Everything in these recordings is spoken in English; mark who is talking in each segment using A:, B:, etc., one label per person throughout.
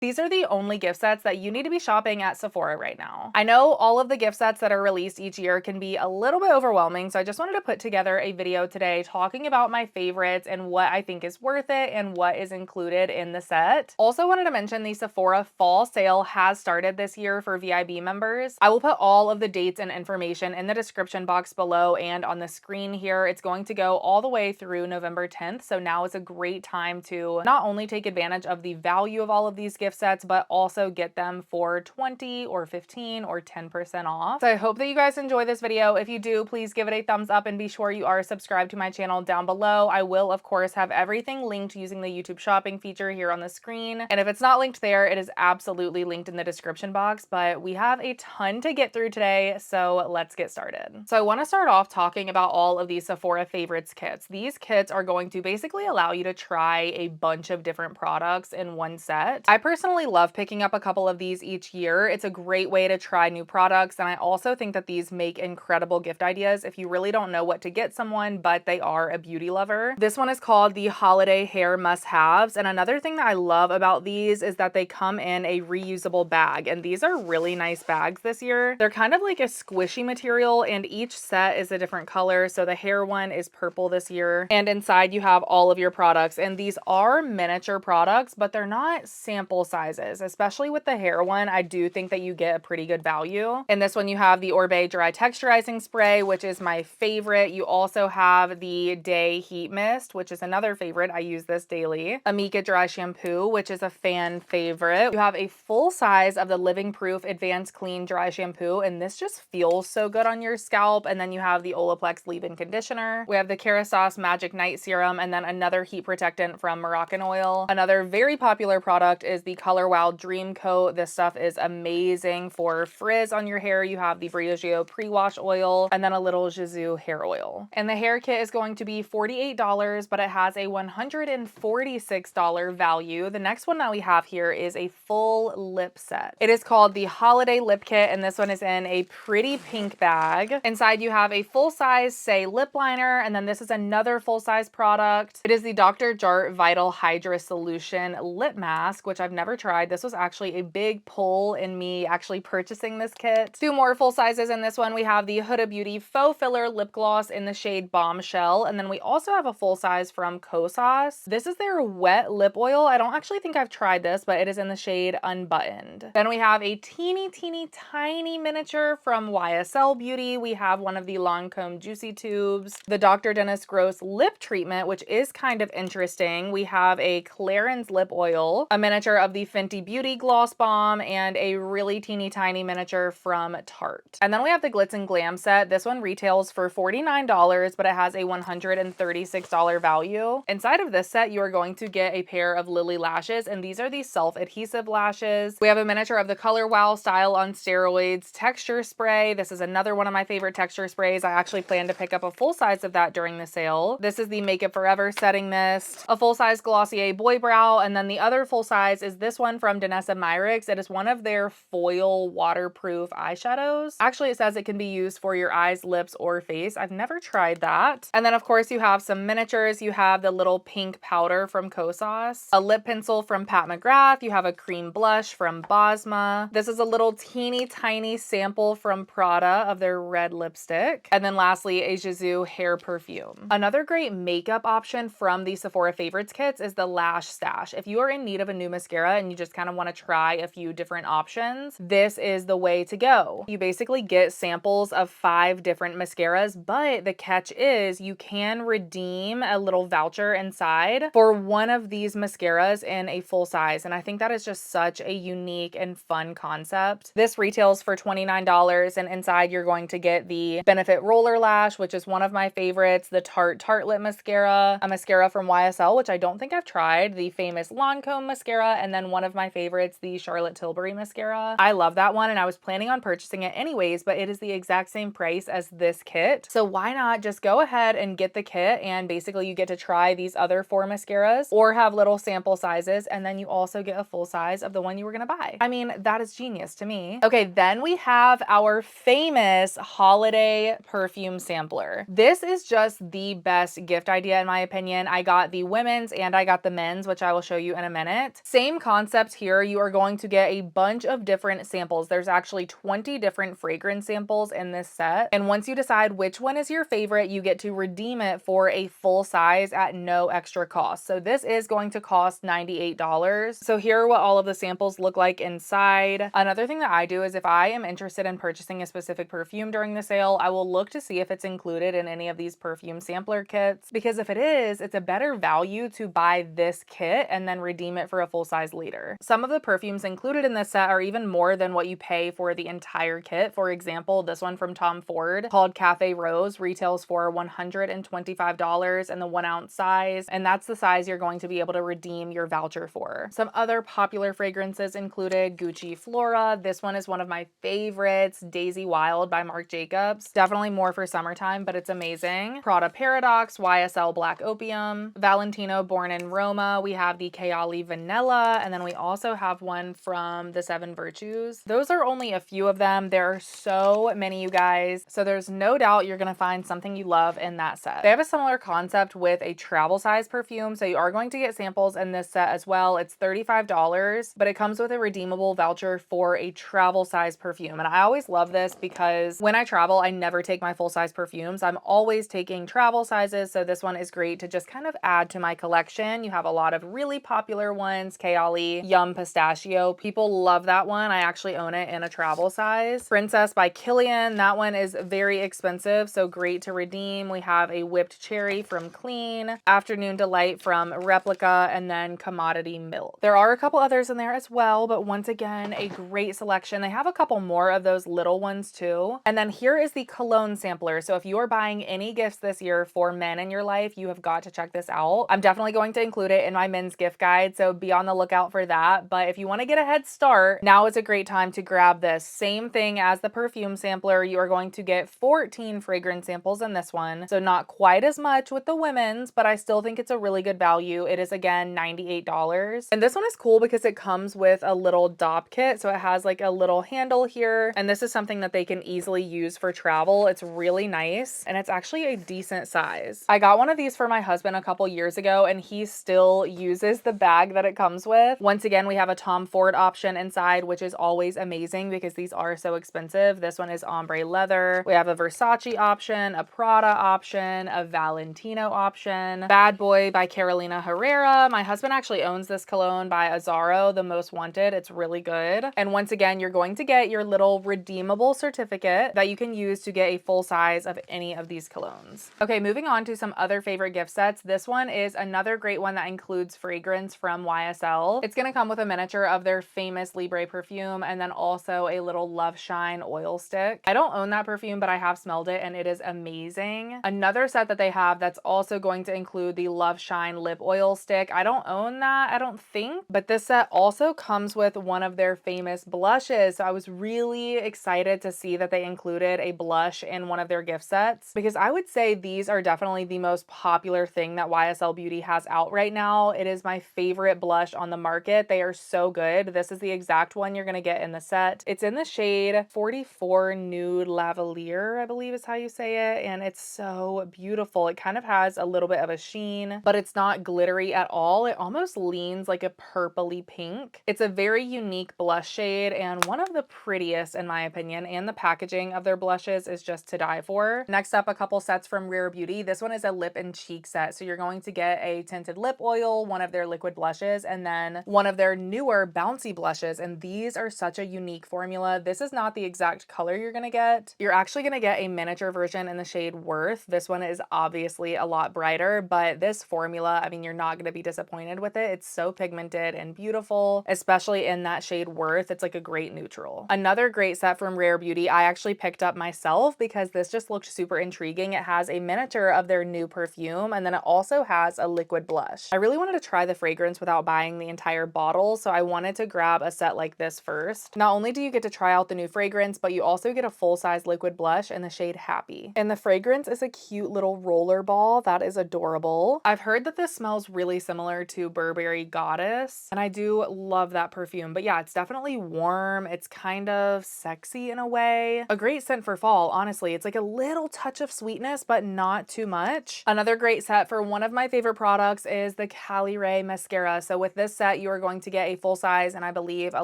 A: These are the only gift sets that you need to be shopping at Sephora right now. I know all of the gift sets that are released each year can be a little bit overwhelming, so I just wanted to put together a video today talking about my favorites and what I think is worth it and what is included in the set. Also wanted to mention the Sephora Fall Sale has started this year for VIB members. I will put all of the dates and information in the description box below and on the screen here. It's going to go all the way through November 10th, so now is a great time to not only take advantage of the value of all of these gift sets, but also get them for 20 or 15 or 10% off. So I hope that you guys enjoy this video. If you do, please give it a thumbs up and be sure you are subscribed to my channel down below. I will, of course, have everything linked using the YouTube shopping feature here on the screen. And if it's not linked there, it is absolutely linked in the description box, but we have a ton to get through today, so let's get started. So I want to start off talking about all of these Sephora Favorites kits. These kits are going to basically allow you to try a bunch of different products in one set. I personally love picking up a couple of these each year. It's a great way to try new products, and I also think that these make incredible gift ideas if you really don't know what to get someone, but they are a beauty lover. This one is called the Holiday Hair Must-Haves, and another thing that I love about these is that they come in a reusable bag, and these are really nice bags this year. They're kind of like a squishy material, and each set is a different color. So the hair one is purple this year, and inside you have all of your products, and these are miniature products, but they're not sample sizes. Especially with the hair one, I do think that you get a pretty good value. In this one, you have the Orbe Dry Texturizing Spray, which is my favorite. You also have the Day Heat Mist, which is another favorite. I use this daily. Amika Dry Shampoo, which is a fan favorite. You have a full size of the Living Proof Advanced Clean Dry Shampoo, and this just feels so good on your scalp. And then you have the Olaplex Leave-In Conditioner. We have the Kerastase Magic Night Serum, and then another heat protectant from Moroccan Oil. Another very popular product is the Color Wow Dream Coat. This stuff is amazing for frizz on your hair. You have the Briogeo Pre-Wash Oil, and then a little Zhu hair oil. And the hair kit is going to be $48, but it has a $146 value. The next one that we have here is a full lip set. It is called the Holiday Lip Kit, and this one is in a pretty pink bag. Inside you have a full-size Say lip liner, and then this is another full-size product. It is the Dr. Jart Vital Hydra Solution Lip Mask, which I've never tried. This was actually a big pull in me actually purchasing this kit. Two more full sizes in this one. We have the Huda Beauty Faux Filler Lip Gloss in the shade Bombshell, and then we also have a full size from Kosas. This is their wet lip oil. I don't actually think I've tried this, but it is in the shade Unbuttoned. Then we have a teeny tiny miniature from YSL Beauty. We have one of the Lancome Juicy Tubes, the Dr. Dennis Gross Lip Treatment, which is kind of interesting. We have a Clarins Lip Oil, a miniature of the Fenty Beauty Gloss Bomb, and a really teeny tiny miniature from Tarte. And then we have the Glitz and Glam set. This one retails for $49, but it has a $136 value. Inside of this set, you are going to get a pair of Lily lashes, and these are the self-adhesive lashes. We have a miniature of the Color Wow Style on Steroids texture spray. This is another one of my favorite texture sprays. I actually plan to pick up a full size of that during the sale. This is the Make It Forever Setting Mist, a full-size Glossier Boy Brow, and then the other full size is this one from Danessa Myricks. It is one of their foil waterproof eyeshadows. Actually, it says it can be used for your eyes, lips, or face. I've never tried that. And then, of course, you have some miniatures. You have the little pink powder from Kosas, a lip pencil from Pat McGrath. You have a cream blush from Bosma. This is a little teeny tiny sample from Prada of their red lipstick. And then lastly, a Zhu hair perfume. Another great makeup option from the Sephora Favorites kits is the Lash Stash. If you are in need of a new mascara and you just kind of want to try a few different options, this is the way to go. You basically get samples of 5 different mascaras, but the catch is you can redeem a little voucher inside for one of these mascaras in a full size. And I think that is just such a unique and fun concept. This retails for $29, and inside you're going to get the Benefit Roller Lash, which is one of my favorites, the Tarte Lip Mascara, a mascara from YSL, which I don't think I've tried, the famous Lancome mascara, and then one of my favorites, the Charlotte Tilbury mascara. I love that one, and I was planning on purchasing it anyways, but it is the exact same price as this kit. So why not just go ahead and get the kit, and basically you get to try these other 4 mascaras or have little sample sizes, and then you also get a full size of the one you were gonna buy. I mean, that is genius to me. Okay, then we have our famous holiday perfume sampler. This is just the best gift idea in my opinion. I got the women's and I got the men's, which I will show you in a minute. Same concept here, you are going to get a bunch of different samples. There's actually 20 different fragrance samples in this set. And once you decide which one is your favorite, you get to redeem it for a full size at no extra cost. So this is going to cost $98. So here are what all of the samples look like inside. Another thing that I do is if I am interested in purchasing a specific perfume during the sale, I will look to see if it's included in any of these perfume sampler kits, because if it is, it's a better value to buy this kit and then redeem it for a full size later. Some of the perfumes included in this set are even more than what you pay for the entire kit. For example, this one from Tom Ford called Cafe Rose retails for $125 in the 1 ounce size, and that's the size you're going to be able to redeem your voucher for. Some other popular fragrances included Gucci Flora. This one is one of my favorites, Daisy Wild by Marc Jacobs. Definitely more for summertime, but it's amazing. Prada Paradox, YSL Black Opium, Valentino Born in Roma. We have the Kayali Vanilla, and then we also have one from the Seven Virtues. Those are only a few of them. There are so many, you guys. So there's no doubt you're gonna find something you love in that set. They have a similar concept with a travel size perfume. So you are going to get samples in this set as well. It's $35, but it comes with a redeemable voucher for a travel size perfume. And I always love this because when I travel, I never take my full size perfumes. I'm always taking travel sizes. So this one is great to just kind of add to my collection. You have a lot of really popular ones. Kayali Yum Pistachio. People love that one. I actually own it in a travel size. Princess by Kilian. That one is very expensive, so great to redeem. We have a Whipped Cherry from Clean, Afternoon Delight from Replica, and then Commodity Milk. There are a couple others in there as well, but once again, a great selection. They have a couple more of those little ones too. And then here is the cologne sampler. So if you are buying any gifts this year for men in your life, you have got to check this out. I'm definitely going to include it in my men's gift guide, so be on the lookout for that. But if you want to get a head start, now is a great time to grab this. Same thing as the perfume sampler. You are going to get 14 fragrance samples in this one. So not quite as much with the women's, but I still think it's a really good value. It is again $98. And this one is cool because it comes with a little dop kit. So it has like a little handle here. And this is something that they can easily use for travel. It's really nice. And it's actually a decent size. I got one of these for my husband a couple years ago, and he still uses the bag that it comes with. Once again, we have a Tom Ford option inside, which is always amazing because these are so expensive. This one is ombre leather. We have a Versace option, a Prada option, a Valentino option, Bad Boy by Carolina Herrera. My husband actually owns this cologne by Azzaro, the Most Wanted. It's really good. And once again, you're going to get your little redeemable certificate that you can use to get a full size of any of these colognes. Okay, moving on to some other favorite gift sets. This one is another great one that includes fragrance from YSL. It's gonna come with a miniature of their famous Libre perfume and then also a little Love Shine oil stick. I don't own that perfume, but I have smelled it and it is amazing. Another set that they have that's also going to include the Love Shine lip oil stick. I don't own that, I don't think, but this set also comes with one of their famous blushes. So I was really excited to see that they included a blush in one of their gift sets, because I would say these are definitely the most popular thing that YSL Beauty has out right now. It is my favorite blush on the market. They are so good. This is the exact one you're gonna get in the set. It's in the shade 44 Nude Lavalier, I believe is how you say it, and it's so beautiful. It kind of has a little bit of a sheen, but it's not glittery at all. It almost leans like a purpley pink. It's a very unique blush shade and one of the prettiest in my opinion, and the packaging of their blushes is just to die for. Next up, a couple sets from Rare Beauty. This one is a lip and cheek set. So you're going to get a tinted lip oil, one of their liquid blushes, and then one of their newer bouncy blushes. And these are such a unique formula. This is not the exact color you're gonna get. You're actually gonna get a miniature version in the shade Worth. This one is obviously a lot brighter, but this formula, I mean, you're not gonna be disappointed with it. It's so pigmented and beautiful, especially in that shade Worth. It's like a great neutral. Another great set from Rare Beauty I actually picked up myself because this just looked super intriguing. It has a miniature of their new perfume, and then it also has a liquid blush. I really wanted to try the fragrance without buying the entire bottle, so I wanted to grab a set like this first. Not only do you get to try out the new fragrance, but you also get a full-size liquid blush in the shade Happy. And the fragrance is a cute little roller ball that is adorable. I've heard that this smells really similar to Burberry Goddess, and I do love that perfume. But yeah, it's definitely warm. It's kind of sexy in a way. A great scent for fall, honestly. It's like a little touch of sweetness, but not too much. Another great set for one of my favorite products is the Cali Ray mascara. So with this set, you are going to get a full size and I believe a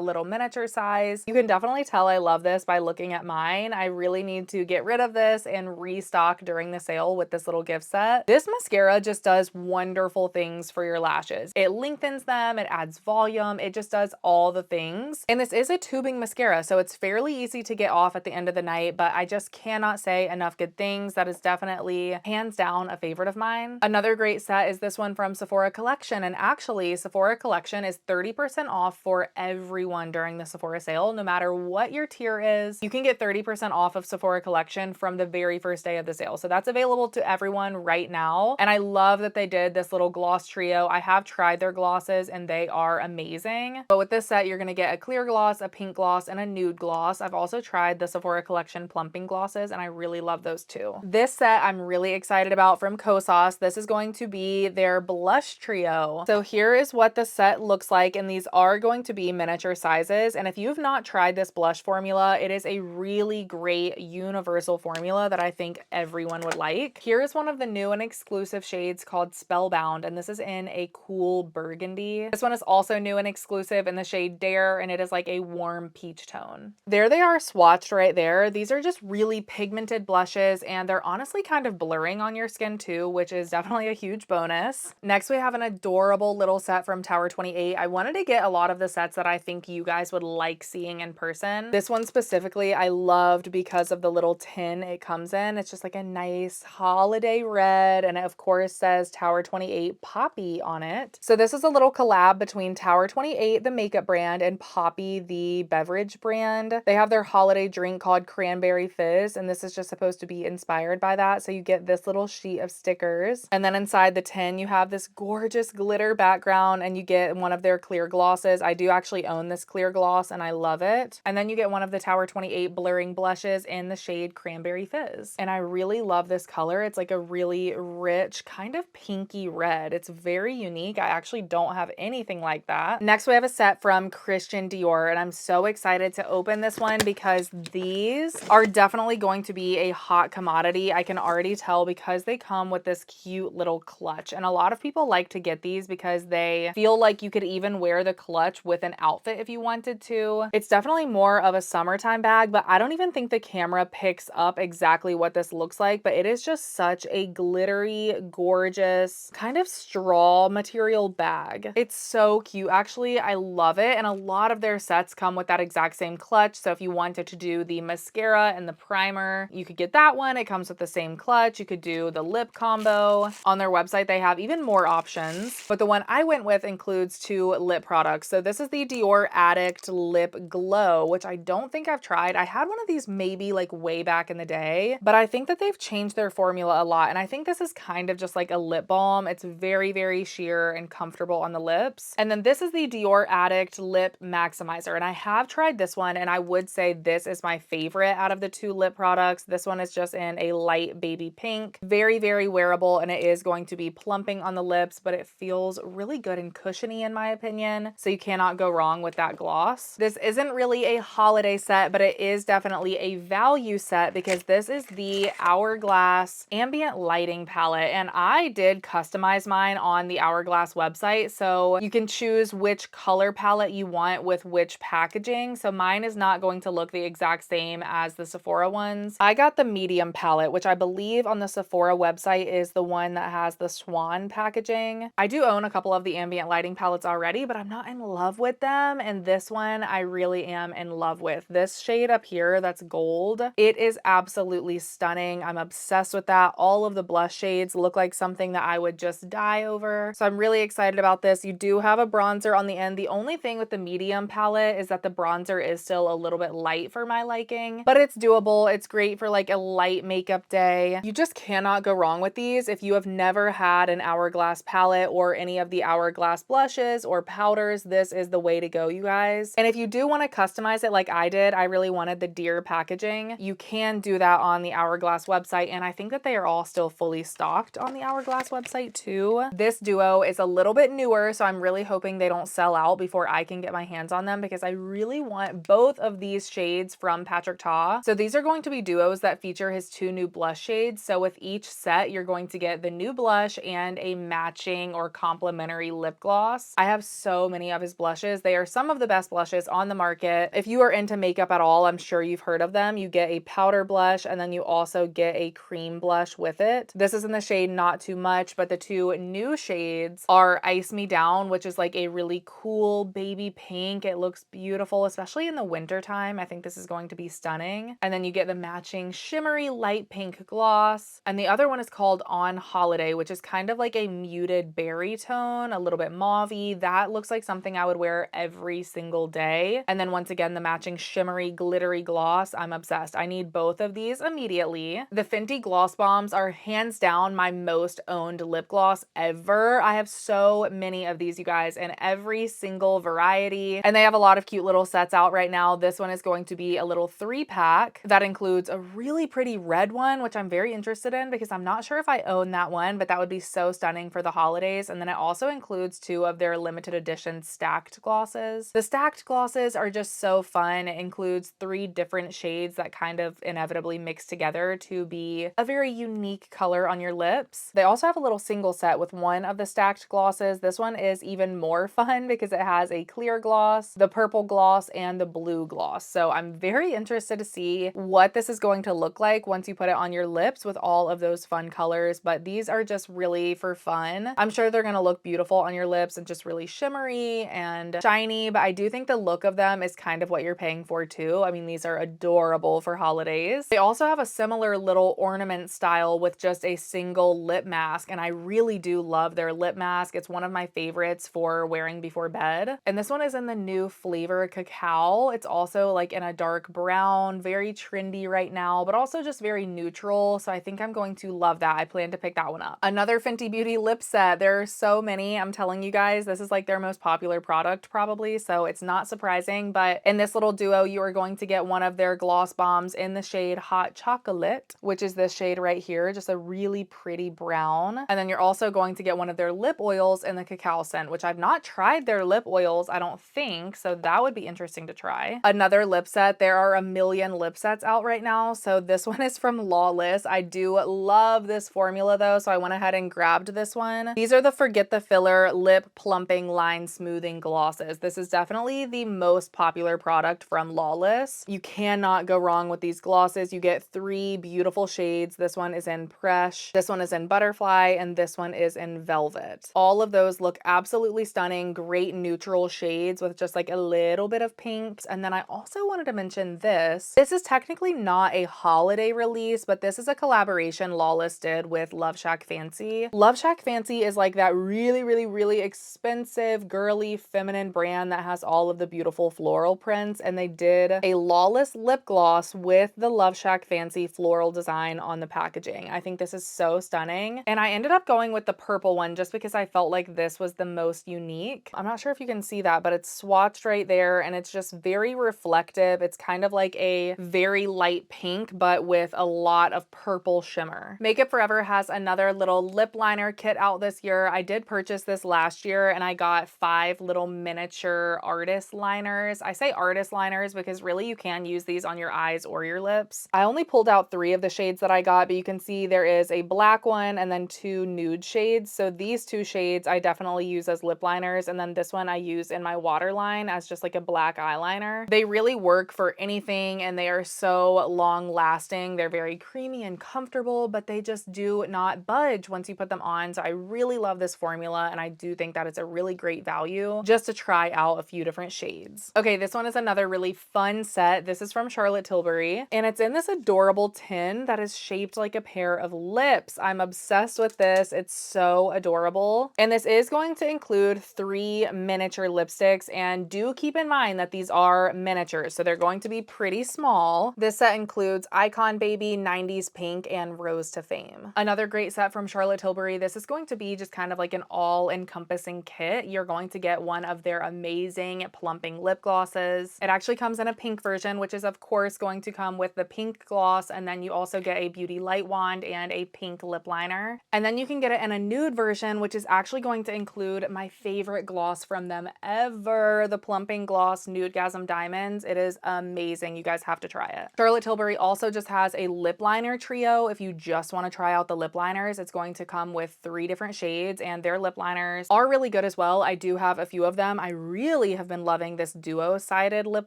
A: little miniature size. You can definitely tell I love this by looking at mine. I really need to get rid of this and restock during the sale with this little gift set. This mascara just does wonderful things for your lashes. It lengthens them, it adds volume, it just does all the things. And this is a tubing mascara, so it's fairly easy to get off at the end of the night, but I just cannot say enough good things. That is definitely hands down a favorite of mine. Another great set is this one from Sephora Collection, and actually Sephora Collection is 30% off for everyone during the Sephora sale. No matter what your tier is, you can get 30% off of Sephora Collection from the very first day of the sale. So that's available to everyone right now. And I love that they did this little gloss trio. I have tried their glosses and they are amazing. But with this set, you're gonna get a clear gloss, a pink gloss, and a nude gloss. I've also tried the Sephora Collection plumping glosses and I really love those too. This set I'm really excited about from Kosas. This is going to be their blush trio. So here is what the set looks like, and these are going to be miniature sizes. And if you've not tried this blush formula, it is a really great universal formula that I think everyone would like. Here is one of the new and exclusive shades called Spellbound, and this is in a cool burgundy. This one is also new and exclusive in the shade Dare, and it is like a warm peach tone. There they are swatched right there. These are just really pigmented blushes, and they're honestly kind of blurring on your skin too, which is definitely a huge bonus. Next, we have an adorable little set from Tower 28. I wanted to get a lot of the sets that I think you guys would like seeing in person. This one specifically I loved because of the little tin it comes in. It's just like a nice holiday red, and it of course says Tower 28 Poppy on it. So this is a little collab between Tower 28, the makeup brand, and Poppy, the beverage brand. They have their holiday drink called Cranberry Fizz, and this is just supposed to be inspired by that. So you get this little sheet of stickers, and then inside the tin you have this gorgeous glitter background, and you get one of their clear glosses. I do actually own this clear gloss and I love it. And then you get one of the Tower 28 blurring blushes in the shade Cranberry Fizz. And I really love this color. It's like a really rich kind of pinky red. It's very unique. I actually don't have anything like that. Next, we have a set from Christian Dior, and I'm so excited to open this one because these are definitely going to be a hot commodity. I can already tell because they come with this cute little clutch, and a lot of people like to get these because they feel like you could even wear the clutch with an outfit if you wanted to. It's definitely more of a summertime bag, but I don't even think the camera picks up exactly what this looks like, but it is just such a glittery, gorgeous, kind of straw material bag. It's so cute, actually. I love it, and a lot of their sets come with that exact same clutch. So if you wanted to do the mascara and the primer, you could get that one. It comes with the same clutch. You could do the lip combo. On their website, they have even more options, but the one I went with includes 2 lip products. So this is the Dior Addict Lip Glow, which I don't think I've tried. I had one of these maybe like way back in the day, but I think that they've changed their formula a lot, and I think this is kind of just like a lip balm. It's very, very sheer and comfortable on the lips. And then this is the Dior Addict Lip Maximizer, and I have tried this one, and I would say this is my favorite out of the 2 lip products. This one is just in a light baby pink. Very, very wearable, and it is going to be plumping on the lips, but it feels really good and cushiony in my opinion, so you cannot go wrong with that gloss. This isn't really a holiday set, but it is definitely a value set because this is the Hourglass Ambient Lighting Palette, and I did customize mine on the Hourglass website, so you can choose which color palette you want with which packaging. So mine is not going to look the exact same as the Sephora ones. I got the medium palette, which I believe on the Sephora website is the one that has the swan packaging. I do own a couple of the ambient lighting palettes already, but I'm not in love with them, and this one I really am in love with. This shade up here that's gold, it is absolutely stunning. I'm obsessed with that. All of the blush shades look like something that I would just die over, so I'm really excited about this. You do have a bronzer on the end. The only thing with the medium palette is that the bronzer is still a little bit light for my liking, but it's doable. It's great for like a light makeup day. You just cannot go wrong with these. If you have never had an Hourglass palette or any of the Hourglass blushes or powders, this is the way to go, you guys. And if you do want to customize it like I did, I really wanted the deer packaging, you can do that on the Hourglass website, and I think that they are all still fully stocked on the Hourglass website too. This duo is a little bit newer, so I'm really hoping they don't sell out before I can get my hands on them because I really want both of these shades from Patrick Ta. So these are going to be duos that feature his 2 new blush shades. So with each set, you're going to get the new blush and a matching or complementary lip gloss. I have so many of his blushes. They are some of the best blushes on the market. If you are into makeup at all, I'm sure you've heard of them. You get a powder blush and then you also get a cream blush with it. This is in the shade Not Too Much, but the two new shades are Ice Me Down, which is like a really cool baby pink. It looks beautiful, especially in the winter time. I think this is going to be stunning. And then you get the matching shimmery light pink gloss. And the other one is called On Holiday, which is kind of like a muted berry tone, a little bit mauve-y. That looks like something I would wear every single day. And then once again, the matching shimmery glittery gloss. I'm obsessed. I need both of these immediately. The Fenty Gloss Bombs are hands down my most owned lip gloss ever. I have so many of these, you guys, in every single variety. And they have a lot of cute little sets out right now. This one is going to be a little 3-pack that includes a really pretty red one, which I'm very interested in because I'm not sure if I own that one, but that would be so stunning for the holidays. And then it also includes 2 of their limited edition stacked glosses. The stacked glosses are just so fun. It includes 3 different shades that kind of inevitably mix together to be a very unique color on your lips. They also have a little single set with one of the stacked glosses. This one is even more fun because it has a clear gloss, the purple gloss, and the blue gloss. So I'm very interested to see what this is going to look like once you put it on your lips with all of those fun colors, but these are just really for fun. I'm sure they're gonna look beautiful on your lips and just really shimmery and shiny, but I do think the look of them is kind of what you're paying for too. I mean, these are adorable for holidays. They also have a similar little ornament style with just a single lip mask, and I really do love their lip mask. It's one of my favorites for wearing before bed. And this one is in the new flavor Cacao. It's also like in a dark brown, very trendy right now, but also just very neutral. So I think I'm going to love that. I plan to pick that one up. Another Fenty Beauty lip set. There are so many. I'm telling you guys, this is like their most popular product probably, so it's not surprising. But in this little duo, you are going to get one of their gloss bombs in the shade Hot Chocolate, which is this shade right here, just a really pretty brown. And then you're also going to get one of their lip oils in the cacao scent, which I've not tried their lip oils, I don't think, so that would be interesting to try. Another lip set. There are a million lip sets out right now, so this one is from Lawless. I do love this formula though, so I went ahead and grabbed this one. These are the Forget the Filler Lip Plumping Line Smoothing Glosses. This is definitely the most popular product from Lawless. You cannot go wrong with these glosses. You get 3 beautiful shades. This one is in Presh, this one is in Butterfly, and this one is in Velvet. All of those look absolutely stunning. Great neutral shades with just like a little bit of pinks. And then I also wanted to mention this. This is technically not a holiday release, but this is a collaboration Lawless did with Love Shack Fancy. Love Shack Fancy is like that really expensive, girly, feminine brand that has all of the beautiful floral prints, and they did a Lawless lip gloss with the Love Shack Fancy floral design on the packaging. I think this is so stunning, and I ended up going with the purple one just because I felt like this was the most unique. I'm not sure if you can see that, but it's swatched right there, and it's just very reflective. It's kind of like a very light pink, but with a lot of purple shimmer. Makeup Forever has another little lip liner kit out this year. I did purchase this last year, and I got 5 little miniature artist liners. I say artist liners because really you can use these on your eyes or your lips. I only pulled out 3 of the shades that I got, but you can see there is a black one and then 2 nude shades. So these 2 shades I definitely use as lip liners, and then this one I use in my waterline as just like a black eyeliner. They really work for anything, and they are so long lasting. They're very creamy and comfortable, but they just do not budge once you put them on. So I really love this formula, and I do think that it's a really great value just to try out a few different shades. Okay, this one is another really fun set. This is from Charlotte Tilbury, and it's in this adorable tin that is shaped like a pair of lips. I'm obsessed with this. It's so adorable. And this is going to include 3 miniature lipsticks, and do keep in mind that these are miniatures, so they're going to be pretty small. This set includes Icon Baby, 90s Pink, and Rose to Fame. Another great set from Charlotte Tilbury. This is going to be just kind of like an all-encompassing kit. You're going to get one of their amazing plumping lip glosses. It actually comes in a pink version, which is of course going to come with the pink gloss, and then you also get a beauty light wand and a pink lip liner. And then you can get it in a nude version, which is actually going to include my favorite gloss from them ever, the Plumping Gloss Nudegasm Diamonds. It is amazing. You guys have to try it. Charlotte Tilbury also just has a lip liner trio. If you just want to try out the lip liners, it's going to come with 3 different shades, and their lip liners are really good as well. I do have a few of them. I really have been loving this duo-sided lip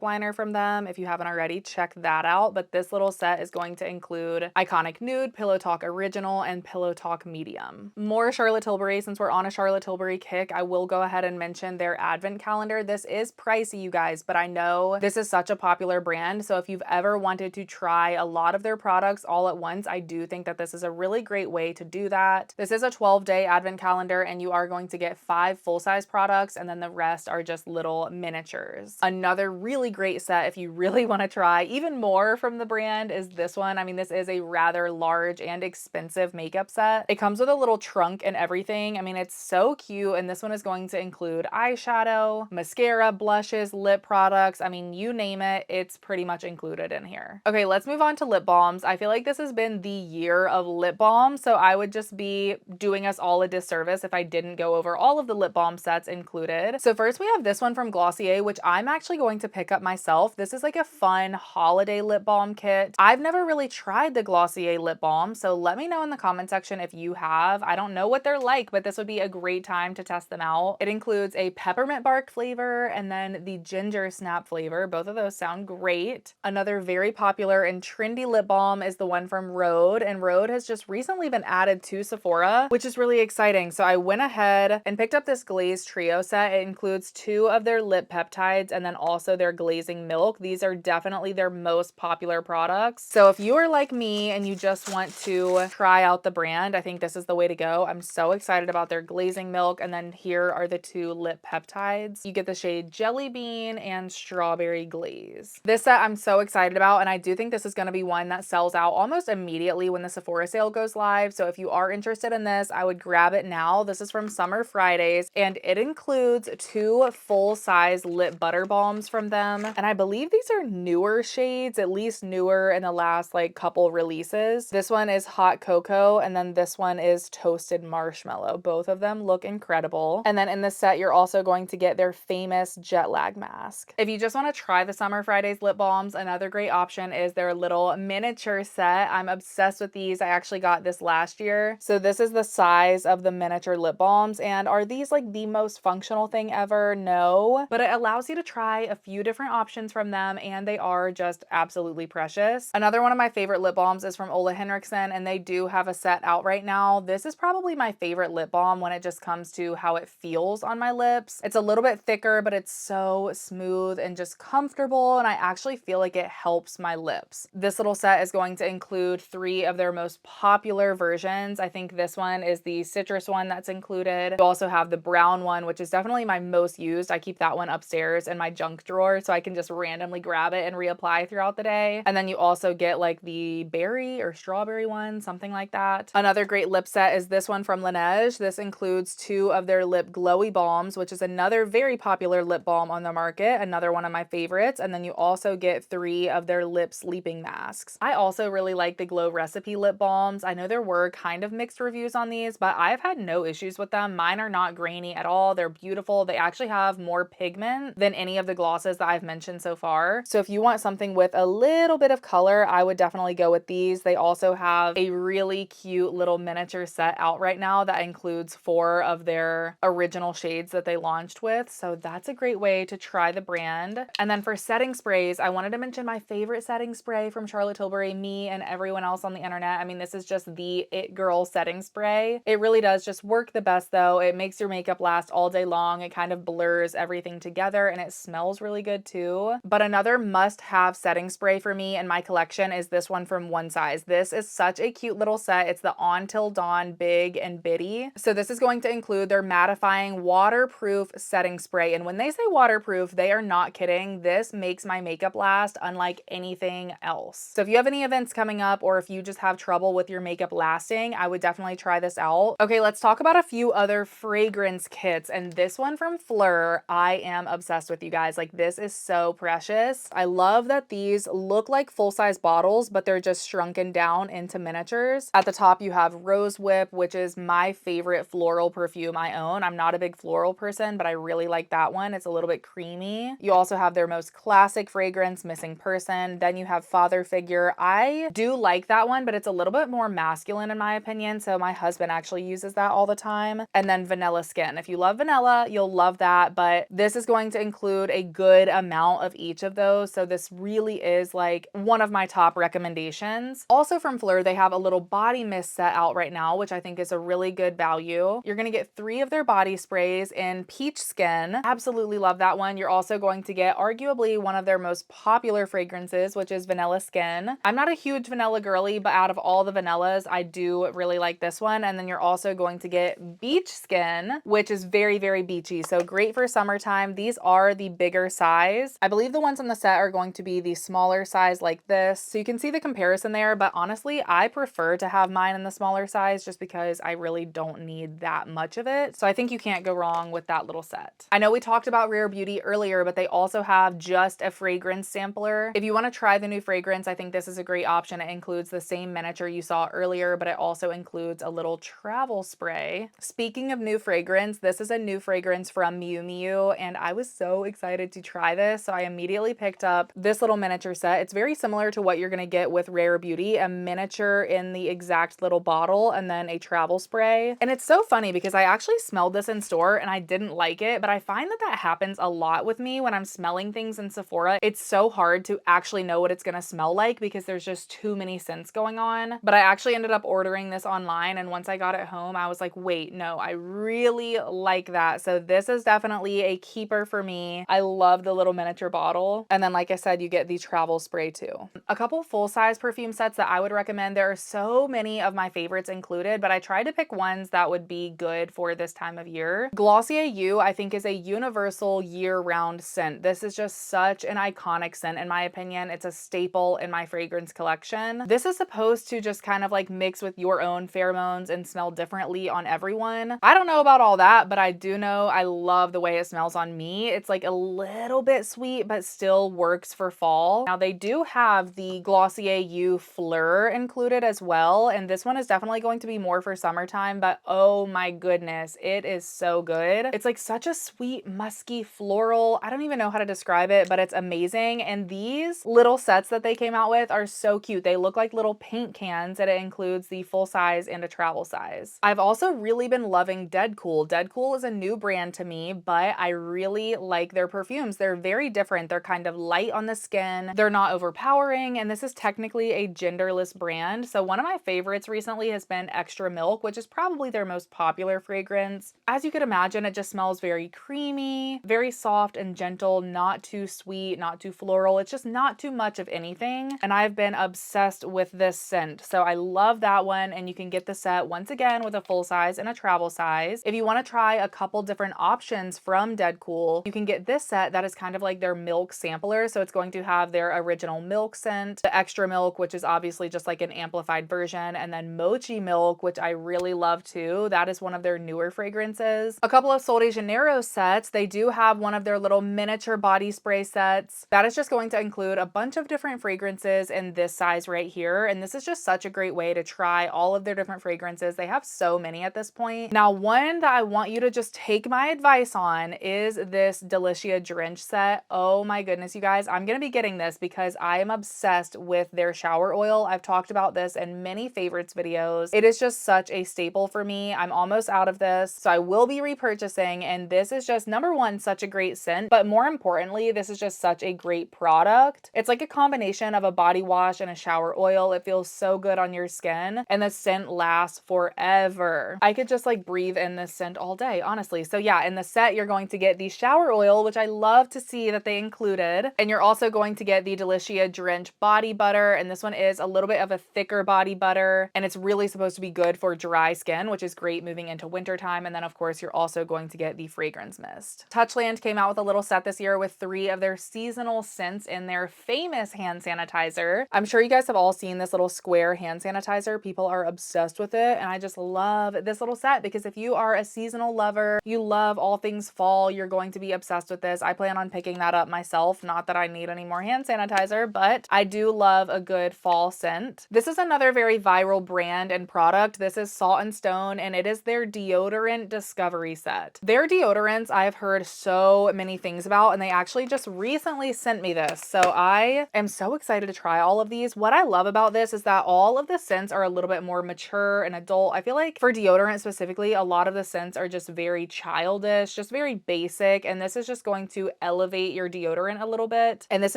A: liner from them. If you haven't already, check that out. But this little set is going to include Iconic Nude, Pillow Talk Original, and Pillow Talk Medium. More Charlotte Tilbury. Since we're on a Charlotte Tilbury kick, I will go ahead and mention their advent calendar. This is pricey, you guys, but I know this is such a popular brand. So if you've ever wanted to try a lot of their products all at once, I do think that this is a really great way to do that. This is a 12-day advent calendar, and you are going to get 5 full-size products, and then the rest are just little miniatures. Another really great set, if you really want to try even more from the brand, is this one. I mean, this is a rather large and expensive makeup set. It comes with a little trunk and everything. I mean, it's so cute, and this one is going to include eyeshadow, mascara, blushes, lip products. I mean, you name it, it's pretty much included in here. Okay, let's move on to lip balms. I feel like this has been the year of lip balm, so I would just be doing us all a disservice if I didn't go over all of the lip balm sets included. So first we have this one from Glossier, which I'm actually going to pick up myself. This is like a fun holiday lip balm kit. I've never really tried the Glossier lip balm, so let me know in the comment section if you have. I don't know what they're like, but this would be a great time to test them out. It includes a peppermint bark flavor and then the ginger snap flavor. Both of those sound great. Another very popular and trendy lip balm is the one from Rhode, and Rhode has just recently been added to Sephora, which is really exciting. So I went ahead and picked up this glaze trio set. It includes 2 of their lip peptides and then also their glazing milk. These are definitely their most popular products. So if you are like me and you just want to try out the brand, I think this is the way to go. I'm so excited about their glazing milk, and then here are the 2 lip peptides. You get the shade Jelly Bean and Strawberry Glaze. This set I'm so excited about, and I do think this is going to be one that sells out almost immediately when the Sephora sale goes live. So if you are interested in this, I would grab it now. This is from Summer Fridays, and it includes 2 full-size lip butter balms from them. And I believe these are newer shades, at least newer in the last like couple releases. This one is Hot Cocoa, and then this one is Toasted Marshmallow. Both of them look incredible. And then in this set, you're also going to get their famous jet lag mask. If you just want to try the Summer Fridays lip balms, another great option is their little miniature set. I'm obsessed with these. I actually got this last year. So this is the size of the miniature lip balms. And are these like the most functional thing ever? No, but it allows you to try a few different options from them, and they are just absolutely precious. Another one of my favorite lip balms is from Ole Henriksen, and they do have a set out right now. This is probably my favorite lip balm when it just comes to how it feels on my lips. It's a little bit thicker, but it's so smooth and just comfortable, and I actually feel like it helps my lips. This little set is going to include 3 of their most popular versions. I think this one is the citrus one that's included. You also have the brown one, which is definitely my most used. I keep that one upstairs in my junk drawer so I can just randomly grab it and reapply throughout the day. And then you also get like the berry or strawberry one, something like that. Another great lip set is this one from Laneige. This includes 2 of their lip glowy balms, which is another very popular lip balm on the market, another one of my favorites. And then you also get 3 of their lip sleeping masks. I also really like the Glow Recipe lip balms. I know there were kind of mixed reviews on these, but I've had no issues with them. Mine are not grainy at all. They're beautiful. They actually have more pigment than any of the glosses that I've mentioned so far. So if you want something with a little bit of color, I would definitely go with these. They also have a really cute little miniature set out right now that includes 4 of their original shades that they launched with. So that's a great way to try the brand. And then for setting sprays, I wanted to mention my favorite setting spray from Charlotte Tilbury, me and everyone else on the internet. I mean, this is just the it girl setting spray. It really does just work the best though. It makes your makeup last all day long. It kind of blurs everything together, and it smells really good too. But another must-have setting spray for me in my collection is this one from One Size. This is such a cute little set. It's the On Till Dawn Big and Bitty. So this is going to include their mattifying waterproof setting spray. And when they say waterproof, they are not kidding. This makes my makeup last unlike anything else. So if you have any events coming up, or if you just have trouble with your makeup lasting, I would definitely try this out. Okay, let's talk about a few other fragrance kits. And this one from Fleur, I am obsessed with, you guys. Like, this is so precious. I love that these look like full-size bottles, but they're just shrunken down into miniatures. At the top, you have Rose Whip, which is my favorite floral perfume I own. I'm not a big floral person, but I really like that one. It's a little bit creamy. You also have their most classic fragrance, Missing Person. Then you have Father Figure. I do like that one, but it's a little bit more masculine in my opinion, so my husband actually uses that all the time. And then Vanilla Skin. again, if you love vanilla, you'll love that, but this is going to include a good amount of each of those. So this really is like one of my top recommendations. Also from Fleur, they have a little body mist set out right now, which I think is a really good value. You're going to get 3 of their body sprays in peach skin. Absolutely love that one. You're also going to get arguably one of their most popular fragrances, which is vanilla skin. I'm not a huge vanilla girly, but out of all the vanillas, I do really like this one. And then you're also going to get beach skin, which is very, very beachy. So great for summertime. These are the bigger size. I believe the ones on the set are going to be the smaller size like this. So you can see the comparison there, but honestly, I prefer to have mine in the smaller size just because I really don't need that much of it. So I think you can't go wrong with that little set. I know we talked about Rare Beauty earlier, but they also have just a fragrance sampler. If you want to try the new fragrance, I think this is a great option. It includes the same miniature you saw earlier, but it also includes a little travel spray. Speaking of new fragrance, this is a new fragrance from Miu Miu, and I was so excited to try this. So I immediately picked up this little miniature set. It's very similar to what you're going to get with Rare Beauty, a miniature in the exact little bottle and then a travel spray. And it's so funny because I actually smelled this in store and I didn't like it, but I find that that happens a lot with me when I'm smelling things in Sephora. It's so hard to actually know what it's going to smell like because there's just too many scents going on. But I actually ended up ordering this online, and once I got it home, I was like, wait, no, I really like that. So this is definitely a keeper for me. I love the little miniature bottle. And then, like I said, you get the travel spray too. A couple full-size perfume sets that I would recommend. There are so many of my favorites included, but I tried to pick ones that would be good for this time of year. Glossier You, I think, is a universal year-round scent. This is just such an iconic scent in my opinion. It's a staple in my fragrance collection. This is supposed to just kind of like mix with your own pheromones and smell differently on everyone. I don't know about all that, but I do know I love the way it smells on me. It's like a little bit sweet, but still works for fall. Now they do have the Glossier You Fleur included as well, and this one is definitely going to be more for summertime, but oh my goodness, it is so good. It's like such a sweet, musky, floral. I don't even know how to describe it, but it's amazing. And these little sets that they came out with are so cute. They look like little paint cans, and it includes the full size and a travel size. I've also really been loving Deadcool. Deadcool is a new brand to me, but I really like their perfumes. They're very different. They're kind of light on the skin. They're not overpowering, and this is technically a genderless brand. So one of my favorites recently has been Extra Milk, which is probably their most popular fragrance. As you could imagine, it just smells very creamy, very soft and gentle, not too sweet, not too floral. It's just not too much of anything. And I've been obsessed with this scent. So I love that one. And you can get the set once again with a full size and a travel size. If you want to try a couple different options from Deadcool, you can get this set that is kind of like their milk sampler. So it's going to have their original milk scent, the Extra Milk, which is obviously just like an amplified version, and then Mochi Milk, which I really love too. That is one of their newer fragrances. A couple of Sol de Janeiro sets. They do have one of their little miniature body spray sets. That is just going to include a bunch of different fragrances in this size right here. And this is just such a great way to try all of their different fragrances. They have so many at this point. Now, one that I want you to just take my advice on is this Delicia Drench set. Oh my goodness, you guys, I'm going to be getting this because I am obsessed with their shower oil. I've talked about this in many favorites videos. It is just such a staple for me. I'm almost out of this, so I will be repurchasing, and this is just number one, such a great scent, but more importantly, this is just such a great product. It's like a combination of a body wash and a shower oil. It feels so good on your skin, and the scent lasts forever. I could just like breathe in this scent all day, honestly. So yeah, in the set, you're going to get the shower oil, which I love to see that they included, and you're also going to get the Delicia Drench body butter, and this one is a little bit of a thicker body butter, and it's really supposed to be good for dry skin, which is great moving into wintertime. And then of course, you're also going to get the fragrance mist. Touchland came out with a little set this year with 3 of their seasonal scents in their famous hand sanitizer. I'm sure you guys have all seen this little square hand sanitizer. People are obsessed with it, and I just love this little set because if you are a seasonal lover, you love all things fall, you're going to be obsessed with this. I plan on picking that up myself. Not that I need any more hand sanitizer, but I do love a good fall scent. This is another very viral brand and product. This is Salt and Stone, and it is their deodorant discovery set. Their deodorants I have heard so many things about, and they actually just recently sent me this. So I am so excited to try all of these. What I love about this is that all of the scents are a little bit more mature and adult. I feel like for deodorant specifically, a lot of the scents are just very childish, just very basic, and this is just going to elevate your deodorant a little bit. And this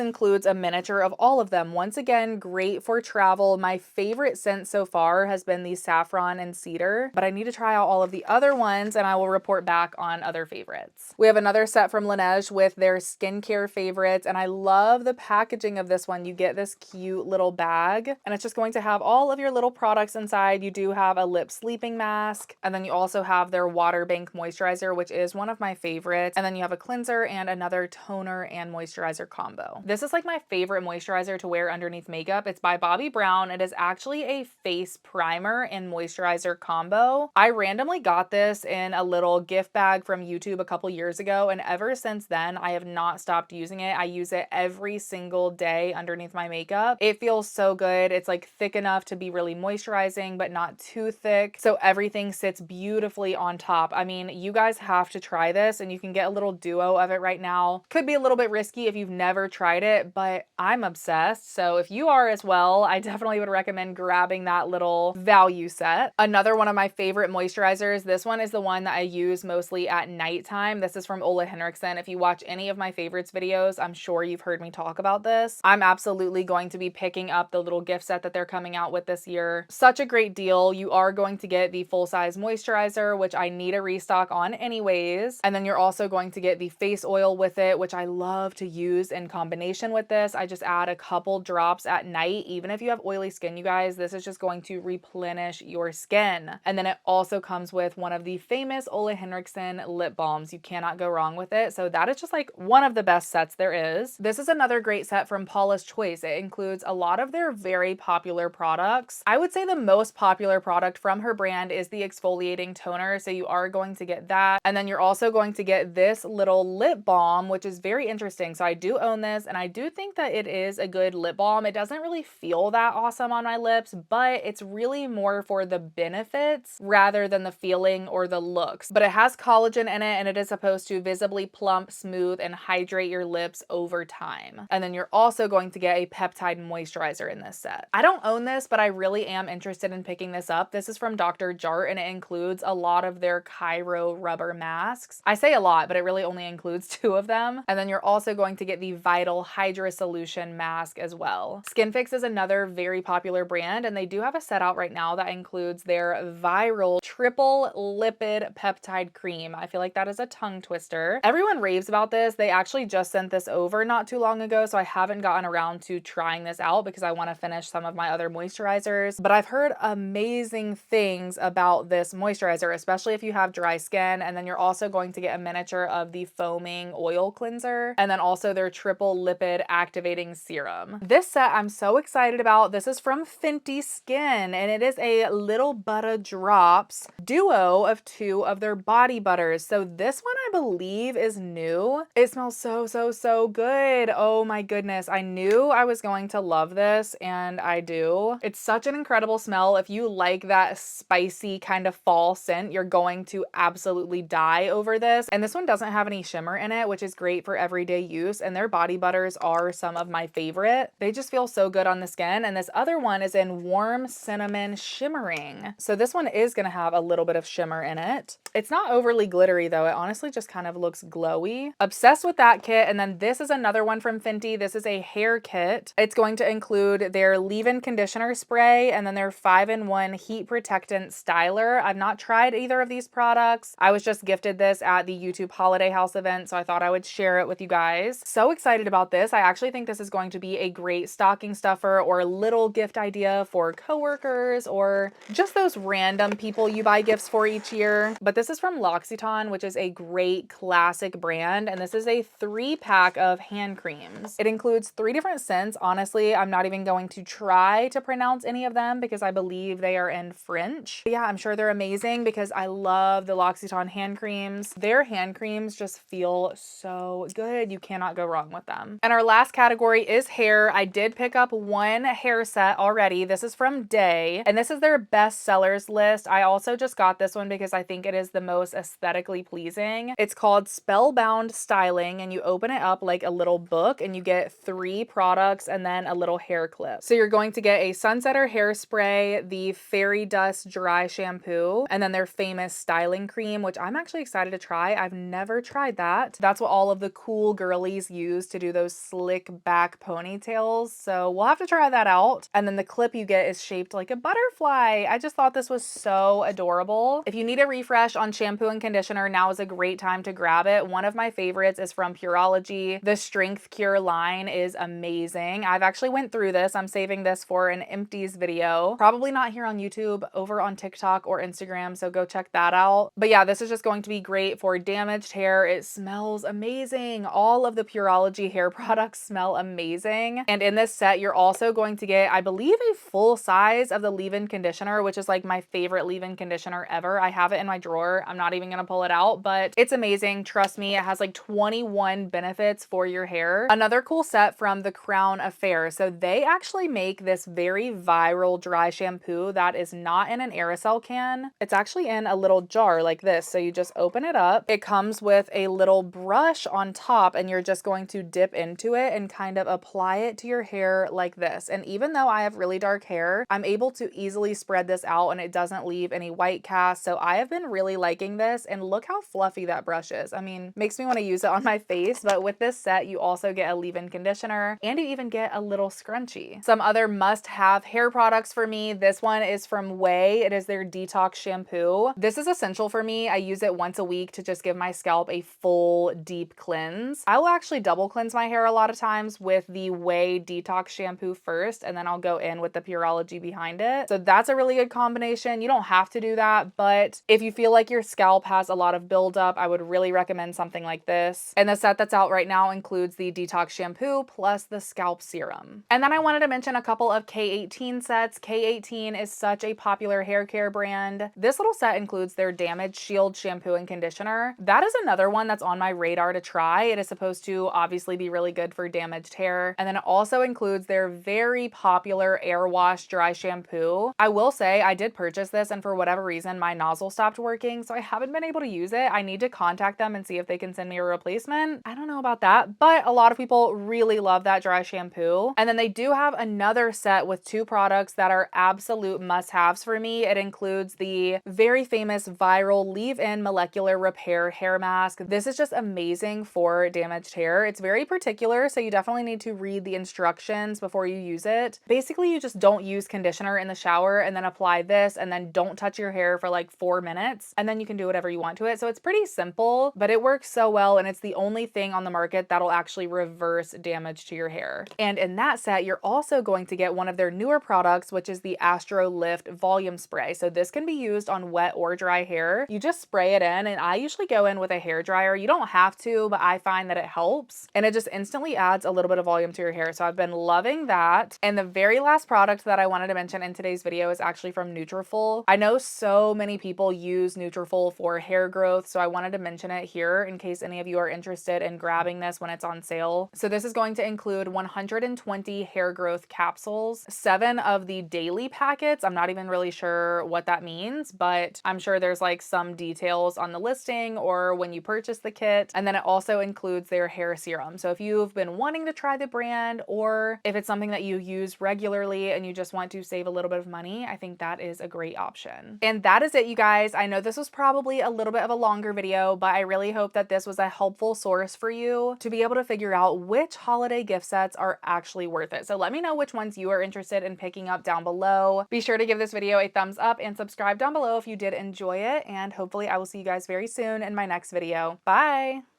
A: includes a miniature of all of them. Once again, great for travel. My favorite scent so far has been the saffron and cedar, but I need to try out all of the other ones and I will report back on other favorites. We have another set from Laneige with their skincare favorites, and I love the packaging of this one. You get this cute little bag, and it's just going to have all of your little products inside. You do have a lip sleeping mask, and then you also have their water bank moisturizer, which is one of my favorites, and then you have a cleanser and another toner and moisturizer combo. This is like my favorite moisturizer to wear underneath makeup. It's by Bobbi Brown. It is actually a face primer and moisturizer combo. I randomly got this in a little gift bag from YouTube a couple years ago, and ever since then I have not stopped using it. I use it every single day underneath my makeup. It feels so good. It's like thick enough to be really moisturizing but not too thick, so everything sits beautifully on top. I mean, you guys have to try this, and you can get a little duo of it right now. Could be a little bit risky if you've never tried it, but I'm obsessed, so if you are as well, I definitely would recommend grabbing that little value set. Another one of my favorite moisturizers, this one is the one that I use mostly at nighttime. This is from Ole Henriksen. If you watch any of my favorites videos, I'm sure you've heard me talk about this. I'm absolutely going to be picking up the little gift set that they're coming out with this year. Such a great deal. You are going to get the full-size moisturizer, which I need a restock on anyways. And then you're also going to get the face oil with it, which I love to use in combination with this. I just add a couple drops at night. Even if you have oily skin, you guys, this is just going to replenish your skin. And then it also comes with one of the famous Ole Henriksen lip balms. You cannot go wrong with it. So that is just like one of the best sets there is. This is another great set from Paula's Choice. It includes a lot of their very popular products. I would say the most popular product from her brand is the exfoliating toner. So you are going to get that. And then you're also going to get this little lip balm, which is very interesting. So I do own this, and I do think that it is a good lip balm. It doesn't really feel that awesome on my lips, but it's really more for the benefits rather than the feeling or the looks. But it has collagen in it, and it is supposed to visibly plump, smooth, and hydrate your lips over time. And then you're also going to get a peptide moisturizer in this set. I don't own this, but I really am interested in picking this up. This is from Dr. Jart, and it includes a lot of their Cairo rubber masks. I say a lot, but it really only includes 2 of them. And then you're also going to get the Vital Hydra Solution mask as well. Skinfix is another very popular brand, and they do have a set out right now that includes their viral triple lipid peptide cream. I feel like that is a tongue twister. Everyone raves about this. They actually just sent this over not too long ago, so I haven't gotten around to trying this out because I want to finish some of my other moisturizers. But I've heard amazing things about this moisturizer, especially if you have dry skin. And then you're also going to get a miniature of the foaming oil cleanser, and then also their triple lipid activating serum. This set I'm so excited about. This is from Fenty Skin, and it is a Little Butter Drops duo of 2 of their body butters. So this one I believe is new. It smells so good. Oh my goodness. I knew I was going to love this, and I do. It's such an incredible smell. If you like that spicy kind of fall scent, you're going to absolutely die over this. And this one doesn't have any shimmer in it, which is great for everyday use. And their body butters are some of my favorite. They just feel so good on the skin. And this other one is in Warm Cinnamon Shimmering. So this one is going to have a little bit of shimmer in it. It's not overly glittery though. It honestly just kind of looks glowy. Obsessed with that kit. And then this is another one from Fenty. This is a hair kit. It's going to include their leave-in conditioner spray and then their 5-in-1 heat protectant styler. I've not tried either of these products. I was just gifted this at the YouTube Holiday House event, so I thought I would share it with you guys. So excited about this. I actually think this is going to be a great stocking stuffer or little gift idea for coworkers or just those random people you buy gifts for each year. But this is from L'Occitane, which is a great classic brand, and this is a 3-pack of hand creams. It includes 3 different scents. Honestly, I'm not even going to try to pronounce any of them because I believe they are in French. But yeah, I'm sure they're amazing because I love the L'Occitane hand creams. Their hand creams just feel so good. You cannot go wrong with them. And our last category is hair. I did pick up 1 hair set already. This is from Day, and this is their best sellers list. I also just got this one because I think it is the most aesthetically pleasing. It's called Spellbound Styling, and you open it up like a little book and you get 3 products and then a little hair clip. So you're going to get a Sunsetter hairspray, the Fairy Dust dry shampoo, and then their famous styling cream, which I'm actually excited to try. I've never tried that. That's what all of the cool girlies use to do those slick back ponytails. So we'll have to try that out. And then the clip you get is shaped like a butterfly. I just thought this was so adorable. If you need a refresh on shampoo and conditioner, now is a great time to grab it. One of my favorites is from Pureology. The Strength Cure line is amazing. I've actually went through this. I'm saving this for an empties video. Probably not here on YouTube, over on TikTok or Instagram, so go check that out. But yeah, this is just going to be great for damaged hair. It smells amazing. All of the Pureology hair products smell amazing. And in this set, you're also going to get, I believe, a full size of the leave-in conditioner, which is like my favorite leave-in conditioner ever. I have it in my drawer. I'm not even gonna pull it out, but it's amazing. Trust me, it has like 21 benefits for your hair. Another cool set from the Crown Affair. So they actually make this very viral dry shampoo that is not in an aerosol can. It's actually in a little jar like this. So you just open it up. It comes with a little brush on top and you're just going to dip into it and kind of apply it to your hair like this. And even though I have really dark hair, I'm able to easily spread this out and it doesn't leave any white cast. So I have been really liking this, and look how fluffy that brush is. I mean, makes me want to use it on my face, but with this set, you also get a leave-in conditioner and you even get a little scrunchie. Some other must-have hair products for me. This one is from Way. It is their detox shampoo. This is essential for me. I use it once a week to just give my scalp a full deep cleanse. I will actually double cleanse my hair a lot of times with the Way detox shampoo first, and then I'll go in with the Pureology behind it. So that's a really good combination. You don't have to do that, but if you feel like your scalp has a lot of buildup, I would really recommend something like this. And the set that's out right now includes the detox shampoo plus the scalp serum. And then I wanted to mention a couple of K18 sets. K18 is such a popular hair care brand. This little set includes their Damage Shield shampoo and conditioner. That is another one that's on my radar to try. It is supposed to obviously be really good for damaged hair. And then it also includes their very popular Air Wash dry shampoo. I will say I did purchase this, and for whatever reason my nozzle stopped working, so I haven't been able to use it. I need to contact them and see if they can send me a replacement. I don't know about that, but a lot of people really love that dry shampoo. And then they do have another set with 2 products that are absolute must-haves for me. It includes the very famous viral leave-in molecular repair hair mask. This is just amazing for damaged hair. It's very particular, so you definitely need to read the instructions before you use it. Basically, you just don't use conditioner in the shower and then apply this and then don't touch your hair for like 4 minutes, and then you can do whatever you want to it. So it's pretty simple, but it works so well, and it's the only thing on the market that'll actually reverse damage to your hair. And in that set, you're also going to get one of their newer products, which is the Astro Lift Volume Spray. So this can be used on wet or dry hair. You just spray it in, and I usually go in with a hair dryer. You don't have to, but I find that it helps, and it just instantly adds a little bit of volume to your hair. So I've been loving that. And the very last product that I wanted to mention in today's video is actually from Nutrafol. I know so many people use Nutrafol for hair growth, so I wanted to mention it here in case any of you are interested in grabbing this when it's on sale. So this is going to include 120 hair growth capsules, 7 of the daily packets. I'm not even really sure what that means, but I'm sure there's like some details on the listing or when you purchase the kit. And then it also includes their hair serum. So if you've been wanting to try the brand, or if it's something that you use regularly and you just want to save a little bit of money, I think that is a great option. And that is it, you guys. I know this was probably a little bit of a longer video, but I really hope that this was a helpful source for you to be able to figure out which holiday gift sets are actually worth it. So let me know which ones you are interested in picking up down below. Be sure to give this video a thumbs up and subscribe down below if you did enjoy it, and hopefully I will see you guys very soon in my next video. Bye!